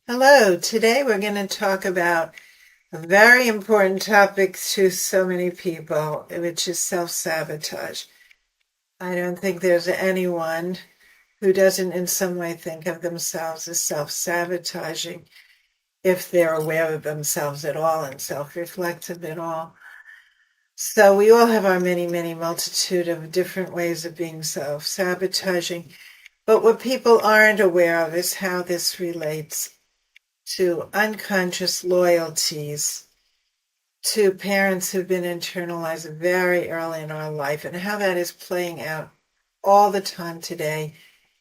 Hello, today we're going to talk about a very important topic to so many people, which is self-sabotage. I don't think there's anyone who doesn't in some way think of themselves as self-sabotaging if they're aware of themselves at all and self-reflective at all. So we all have our many multitude of different ways of being self-sabotaging. But what people aren't aware of is how this relates to unconscious loyalties to parents who've been internalized very early in our life and how that is playing out all the time today.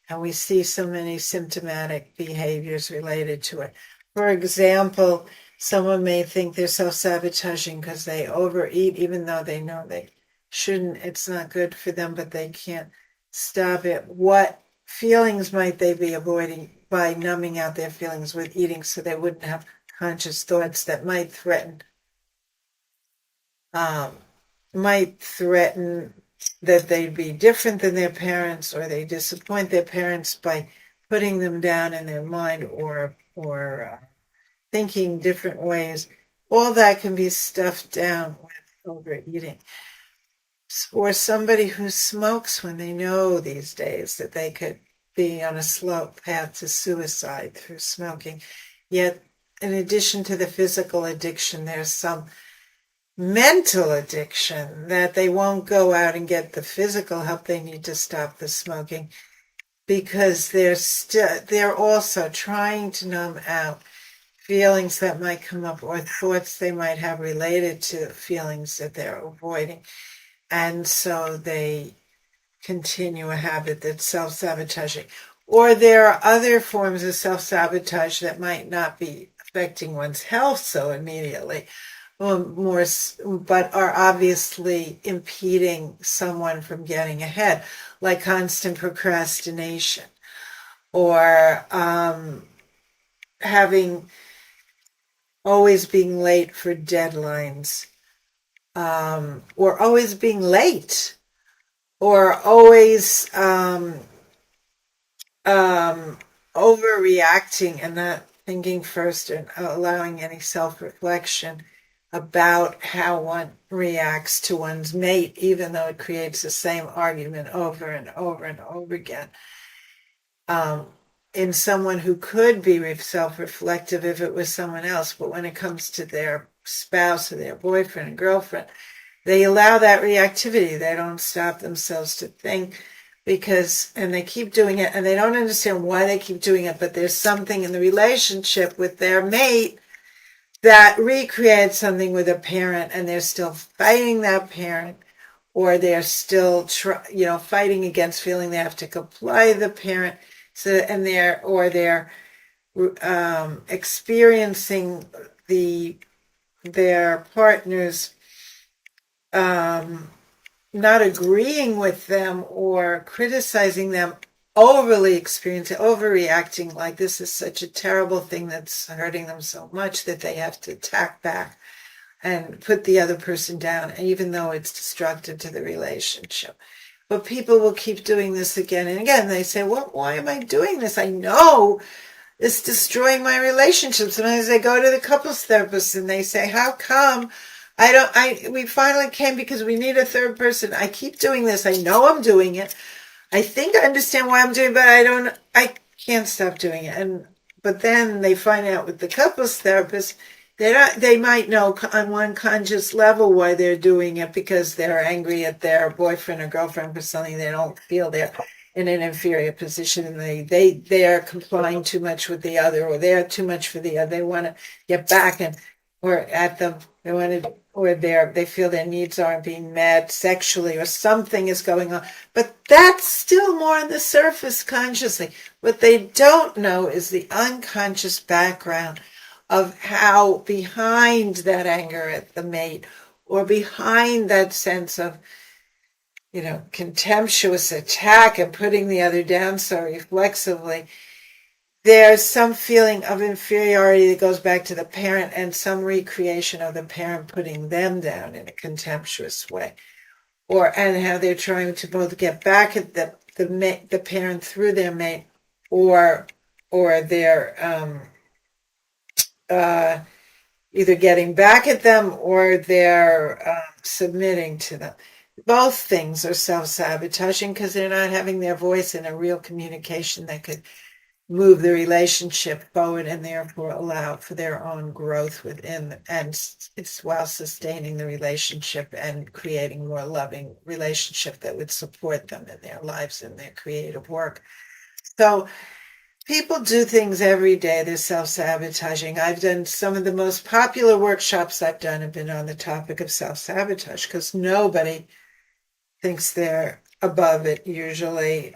And we see so many symptomatic behaviors related to it. For example, someone may think they're self-sabotaging because they overeat, even though they know they shouldn't. It's not good for them, but they can't stop it. What feelings might they be avoiding by numbing out their feelings with eating so they wouldn't have conscious thoughts that um, might threaten that they'd be different than their parents, or they disappoint their parents by putting them down in their mind, or thinking different ways. All that can be stuffed down with overeating. Or somebody who smokes when they know these days that they could be on a slow path to suicide through smoking. Yet, in addition to the physical addiction, there's some mental addiction that they won't go out and get the physical help they need to stop the smoking because they're also trying to numb out feelings that might come up or thoughts they might have related to feelings that they're avoiding. And so they continue a habit that's self-sabotaging. Or there are other forms of self-sabotage that might not be affecting one's health so immediately, but are obviously impeding someone from getting ahead, like constant procrastination, or having always being late for deadlines, or always being late, or always overreacting and not thinking first and allowing any self-reflection about how one reacts to one's mate, even though it creates the same argument over and over and over again. In someone who could be self-reflective if it was someone else, but when it comes to their spouse or their boyfriend and girlfriend, they allow that reactivity. They don't stop themselves to think and they keep doing it, and they don't understand why they keep doing it, but there's something in the relationship with their mate that recreates something with a parent, and they're still fighting that parent, or they're still fighting against feeling they have to comply the parent. So, and they're experiencing their partner's not agreeing with them or criticizing them, overreacting, like this is such a terrible thing that's hurting them so much that they have to attack back and put the other person down, even though it's destructive to the relationship. But people will keep doing this again and again. They say, well, why am I doing this? I know it's destroying my relationship. Sometimes they go to the couples therapist and they say, how come we finally came because we need a third person. I keep doing this. I know I'm doing it. I think I understand why I'm doing it, but I can't stop doing it. But then they find out with the couples therapist, they might know on one conscious level why they're doing it, because they're angry at their boyfriend or girlfriend for something. They don't feel they're in an inferior position, and they are complying too much with the other, or they're too much for the other. They want to get back or at them. They want to, or they feel their needs aren't being met sexually, or something is going on. But that's still more on the surface consciously. What they don't know is the unconscious background of how behind that anger at the mate, or behind that sense of, contemptuous attack and putting the other down so reflexively, there's some feeling of inferiority that goes back to the parent, and some recreation of the parent putting them down in a contemptuous way, and how they're trying to both get back at the parent through their mate, or they're either getting back at them or they're submitting to them. Both things are self-sabotaging because they're not having their voice in a real communication that could move the relationship forward and therefore allow for their own growth within, and it's while sustaining the relationship and creating more loving relationship that would support them in their lives and their creative work. So people do things every day. They're self-sabotaging. I've done some of the most popular workshops I've done have been on the topic of self-sabotage because nobody thinks they're above it usually.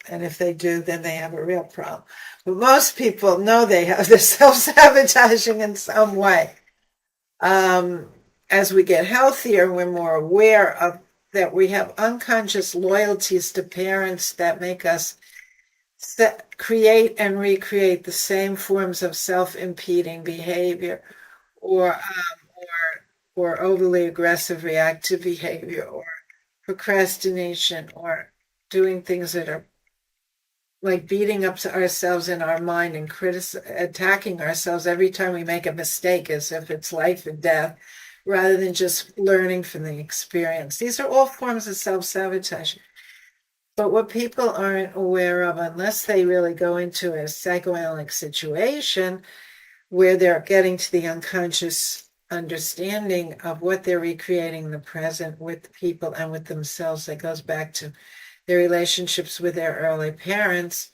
And if they do, then they have a real problem. But most people know they have the self-sabotaging in some way. As we get healthier, we're more aware of that we have unconscious loyalties to parents that make us create and recreate the same forms of self-impeding behavior or overly aggressive reactive behavior or procrastination or doing things that are like beating up ourselves in our mind and attacking ourselves every time we make a mistake as if it's life and death rather than just learning from the experience. These are all forms of self-sabotage. But what people aren't aware of, unless they really go into a psychoanalytic situation where they're getting to the unconscious understanding of what they're recreating in the present with people and with themselves, that goes back to their relationships with their early parents,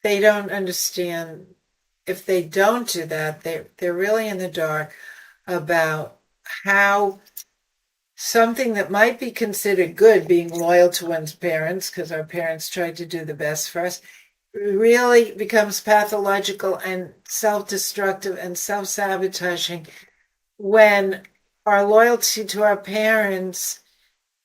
they don't understand. If they don't do that, they're really in the dark about how something that might be considered good, being loyal to one's parents, because our parents tried to do the best for us, really becomes pathological and self-destructive and self-sabotaging when our loyalty to our parents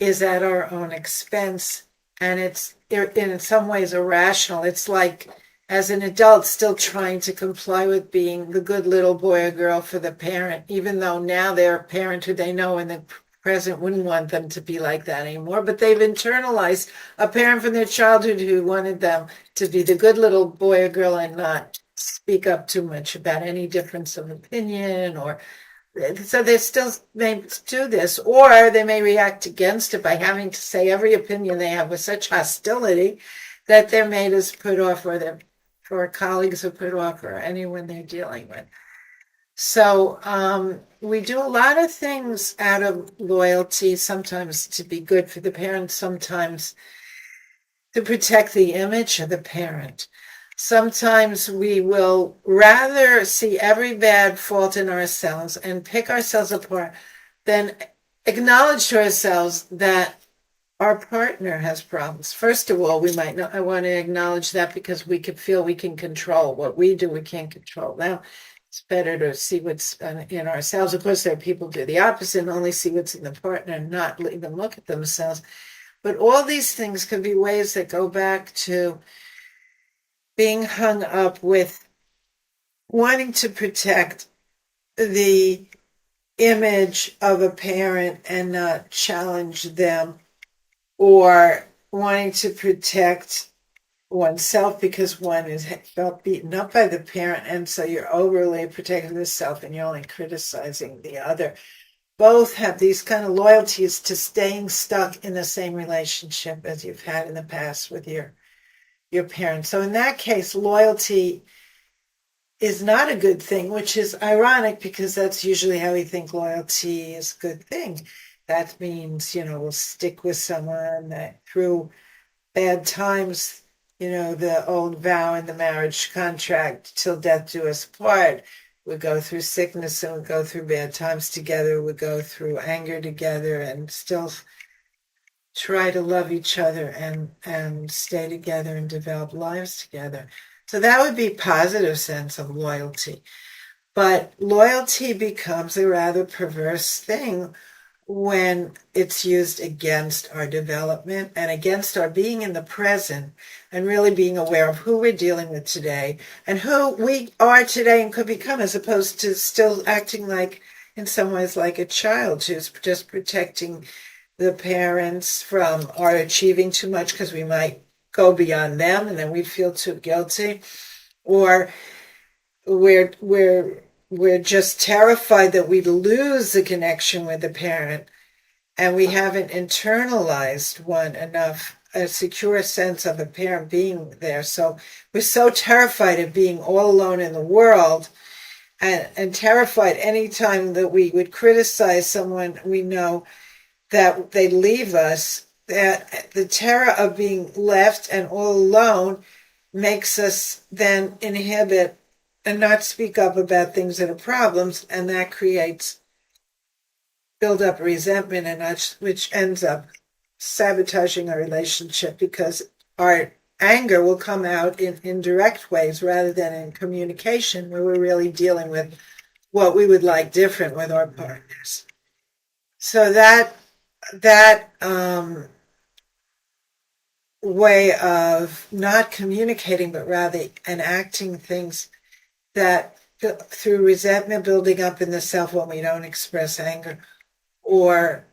is at our own expense, and it's in some ways irrational. It's like as an adult still trying to comply with being the good little boy or girl for the parent, even though now they're a parent who they know in the present wouldn't want them to be like that anymore, but they've internalized a parent from their childhood who wanted them to be the good little boy or girl and not speak up too much about any difference of opinion, or so they still may do this, or they may react against it by having to say every opinion they have with such hostility that they're made as put off, or their colleagues are put off, or anyone they're dealing with. So we do a lot of things out of loyalty, sometimes to be good for the parent, sometimes to protect the image of the parent. Sometimes we will rather see every bad fault in ourselves and pick ourselves apart than acknowledge to ourselves that our partner has problems. First of all, we might not want to acknowledge that because we could feel we can control what we do. We can't control. Now, it's better to see what's in ourselves. Of course, there are people who do the opposite and only see what's in the partner and not even look at themselves. But all these things could be ways that go back to being hung up with wanting to protect the image of a parent and not challenge them, or wanting to protect oneself because one is felt beaten up by the parent, and so you're overly protecting yourself and you're only criticizing the other. Both have these kind of loyalties to staying stuck in the same relationship as you've had in the past with your parents. So in that case, loyalty is not a good thing, which is ironic because that's usually how we think loyalty is a good thing. That means, we'll stick with someone that through bad times, the old vow in the marriage contract, till death do us part. We go through sickness and we go through bad times together. We go through anger together and still try to love each other and stay together and develop lives together. So that would be a positive sense of loyalty. But loyalty becomes a rather perverse thing when it's used against our development and against our being in the present and really being aware of who we're dealing with today and who we are today and could become, as opposed to still acting like, in some ways, like a child who's just protecting the parents from our achieving too much because we might go beyond them and then we feel too guilty, or we're we're just terrified that we lose the connection with the parent, and we haven't internalized one enough, a secure sense of a parent being there. So we're so terrified of being all alone in the world, and terrified anytime that we would criticize someone we know that they leave us, that the terror of being left and all alone makes us then inhibit and not speak up about things that are problems, and that creates build up resentment, and which ends up sabotaging our relationship, because our anger will come out in indirect ways rather than in communication, where we're really dealing with what we would like different with our partners. So that way of not communicating, but rather enacting things that through resentment building up in the self when we don't express anger, or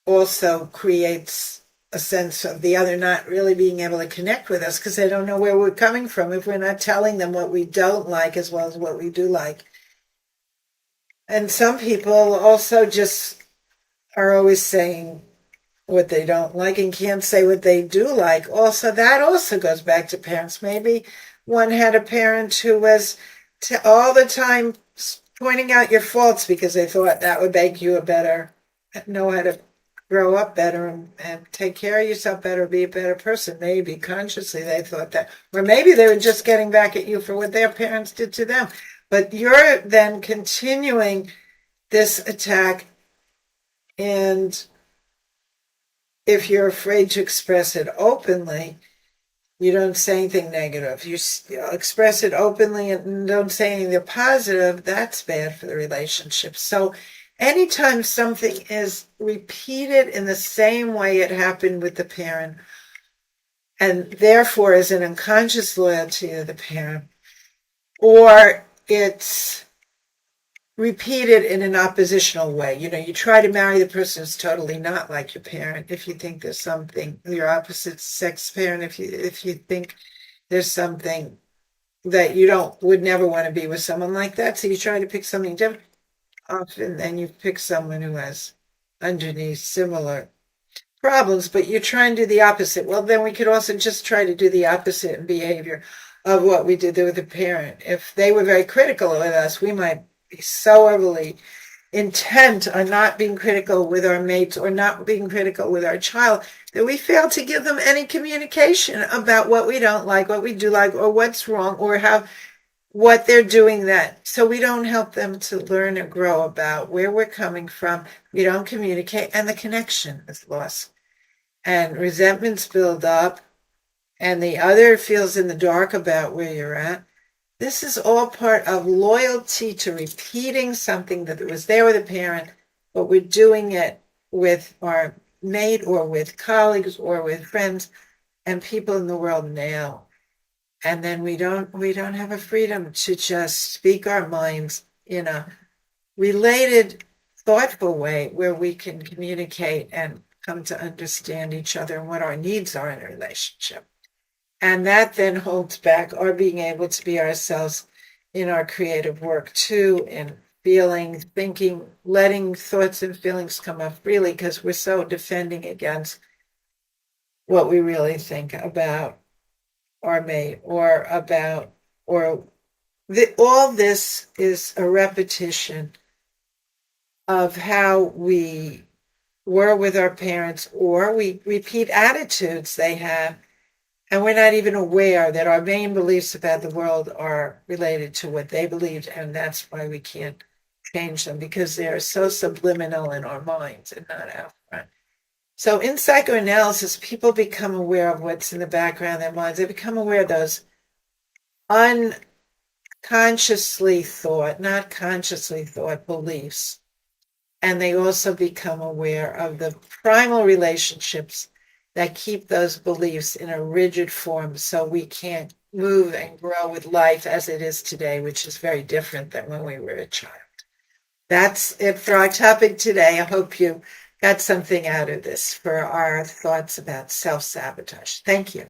also creates a sense of the other not really being able to connect with us because they don't know where we're coming from if we're not telling them what we don't like as well as what we do like. And some people also just are always saying what they don't like and can't say what they do like. Also, that also goes back to parents. Maybe one had a parent who was all the time pointing out your faults because they thought that would make you know how to grow up better and take care of yourself better, be a better person. Maybe consciously they thought that. Or maybe they were just getting back at you for what their parents did to them. But you're then continuing this attack, and if you're afraid to express it openly, you don't say anything negative. You express it openly and don't say anything positive. That's bad for the relationship. So anytime something is repeated in the same way it happened with the parent, and therefore is an unconscious loyalty to the parent, or it's repeated in an oppositional way. You try to marry the person who's totally not like your parent if you think there's something, your opposite sex parent, if you think there's something that you would never want to be with someone like that. So you try to pick something different. Often then you pick someone who has underneath similar problems, but you try and do the opposite. Well, then we could also just try to do the opposite in behavior of what we did with the parent. If they were very critical of us, we might be so overly intent on not being critical with our mates or not being critical with our child that we fail to give them any communication about what we don't like, what we do like, or what's wrong, or what they're doing so we don't help them to learn or grow about where we're coming from. We don't communicate, and the connection is lost. And resentments build up, and the other feels in the dark about where you're at. This is all part of loyalty to repeating something that was there with a parent, but we're doing it with our mate or with colleagues or with friends and people in the world now. And then we don't have a freedom to just speak our minds in a related, thoughtful way where we can communicate and come to understand each other and what our needs are in a relationship. And that then holds back our being able to be ourselves in our creative work too, in feeling, thinking, letting thoughts and feelings come up freely, because we're so defending against what we really think about our mate or all this is a repetition of how we were with our parents, or we repeat attitudes they have. And we're not even aware that our main beliefs about the world are related to what they believed, and that's why we can't change them, because they're so subliminal in our minds and not out front. So in psychoanalysis, people become aware of what's in the background of their minds. They become aware of those unconsciously thought, not consciously thought beliefs. And they also become aware of the primal relationships that keep those beliefs in a rigid form so we can't move and grow with life as it is today, which is very different than when we were a child. That's it for our topic today. I hope you got something out of this for our thoughts about self-sabotage. Thank you.